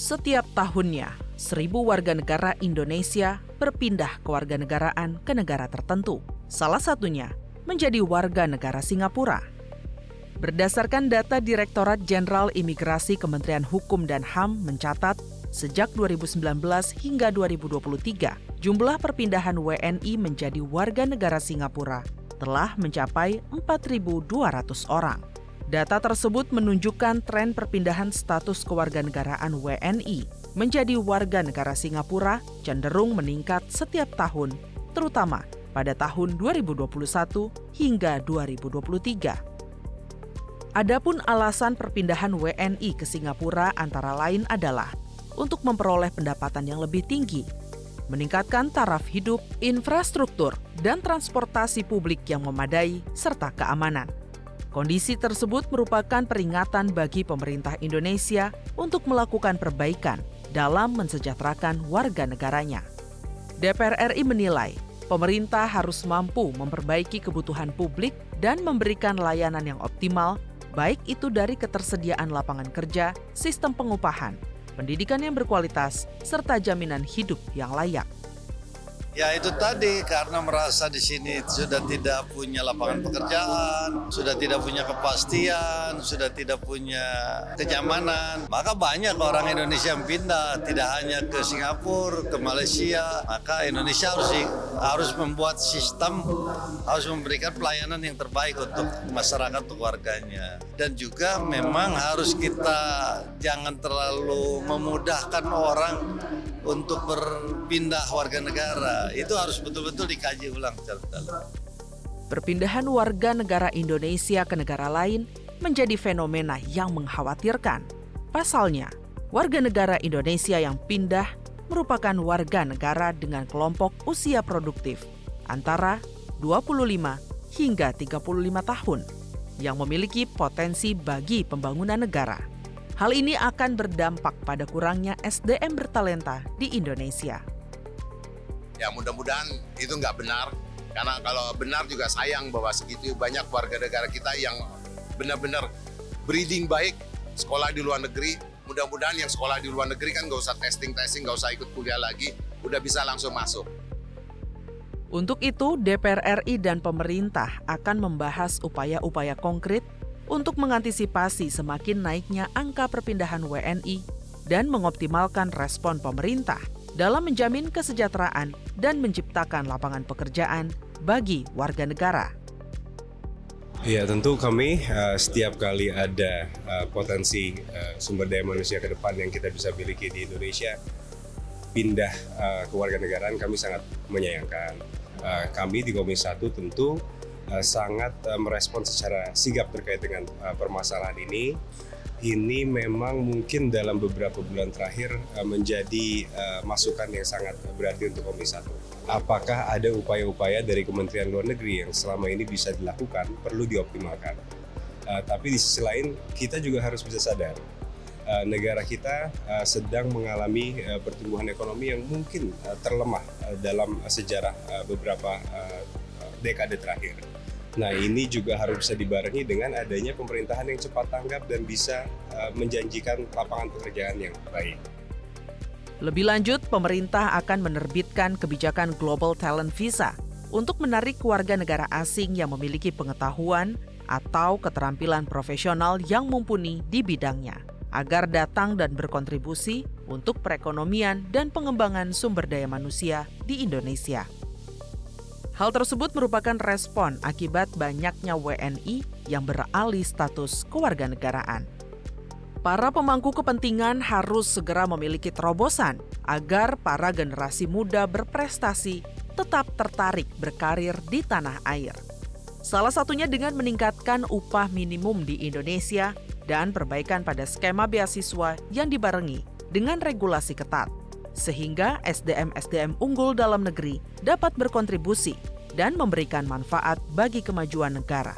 Setiap tahunnya, 1.000 warga negara Indonesia berpindah kewarganegaraan ke negara tertentu. Salah satunya menjadi warga negara Singapura. Berdasarkan data Direktorat Jenderal Imigrasi Kementerian Hukum dan HAM mencatat, sejak 2019 hingga 2023, jumlah perpindahan WNI menjadi warga negara Singapura telah mencapai 4.200 orang. Data tersebut menunjukkan tren perpindahan status kewarganegaraan WNI menjadi warga negara Singapura cenderung meningkat setiap tahun, terutama pada tahun 2021 hingga 2023. Adapun alasan perpindahan WNI ke Singapura antara lain adalah untuk memperoleh pendapatan yang lebih tinggi, meningkatkan taraf hidup, infrastruktur, dan transportasi publik yang memadai, serta keamanan. Kondisi tersebut merupakan peringatan bagi pemerintah Indonesia untuk melakukan perbaikan dalam mensejahterakan warga negaranya. DPR RI menilai, pemerintah harus mampu memperbaiki kebutuhan publik dan memberikan layanan yang optimal, baik itu dari ketersediaan lapangan kerja, sistem pengupahan, pendidikan yang berkualitas, serta jaminan hidup yang layak. Ya itu tadi, karena merasa di sini sudah tidak punya lapangan pekerjaan, sudah tidak punya kepastian, sudah tidak punya kenyamanan. Maka banyak orang Indonesia yang pindah, tidak hanya ke Singapura, ke Malaysia. Maka Indonesia harus membuat sistem, harus memberikan pelayanan yang terbaik untuk masyarakat, untuk warganya. Dan juga memang harus kita jangan terlalu memudahkan orang untuk berpindah warga negara. Itu harus betul-betul dikaji ulang secara dalam. Perpindahan warga negara Indonesia ke negara lain menjadi fenomena yang mengkhawatirkan. Pasalnya, warga negara Indonesia yang pindah merupakan warga negara dengan kelompok usia produktif antara 25 hingga 35 tahun yang memiliki potensi bagi pembangunan negara. Hal ini akan berdampak pada kurangnya SDM bertalenta di Indonesia. Ya mudah-mudahan itu nggak benar, karena kalau benar juga sayang bahwa segitu banyak warga negara kita yang benar-benar breeding baik, sekolah di luar negeri. Mudah-mudahan yang sekolah di luar negeri kan nggak usah testing, nggak usah ikut kuliah lagi, udah bisa langsung masuk. Untuk itu, DPR RI dan pemerintah akan membahas upaya-upaya konkret untuk mengantisipasi semakin naiknya angka perpindahan WNI dan mengoptimalkan respon pemerintah dalam menjamin kesejahteraan dan menciptakan lapangan pekerjaan bagi warga negara. Ya, tentu kami setiap kali ada potensi sumber daya manusia ke depan yang kita bisa miliki di Indonesia, pindah kewarganegaraan kami sangat menyayangkan. Kami di Komisi 1 tentu sangat merespon secara sigap terkait dengan permasalahan ini. Ini memang mungkin dalam beberapa bulan terakhir menjadi masukan yang sangat berarti untuk Komisi 1. Apakah ada upaya-upaya dari Kementerian Luar Negeri yang selama ini bisa dilakukan, perlu dioptimalkan. Tapi di sisi lain, kita juga harus bisa sadar, negara kita sedang mengalami pertumbuhan ekonomi yang mungkin terlemah dalam sejarah beberapa dekade terakhir. Nah, ini juga harus bisa dibarengi dengan adanya pemerintahan yang cepat tanggap dan bisa menjanjikan lapangan pekerjaan yang baik. Lebih lanjut, pemerintah akan menerbitkan kebijakan Global Talent Visa untuk menarik warga negara asing yang memiliki pengetahuan atau keterampilan profesional yang mumpuni di bidangnya, agar datang dan berkontribusi untuk perekonomian dan pengembangan sumber daya manusia di Indonesia. Hal tersebut merupakan respon akibat banyaknya WNI yang beralih status kewarganegaraan. Para pemangku kepentingan harus segera memiliki terobosan agar para generasi muda berprestasi tetap tertarik berkarir di tanah air. Salah satunya dengan meningkatkan upah minimum di Indonesia dan perbaikan pada skema beasiswa yang dibarengi dengan regulasi ketat, sehingga SDM-SDM unggul dalam negeri dapat berkontribusi dan memberikan manfaat bagi kemajuan negara.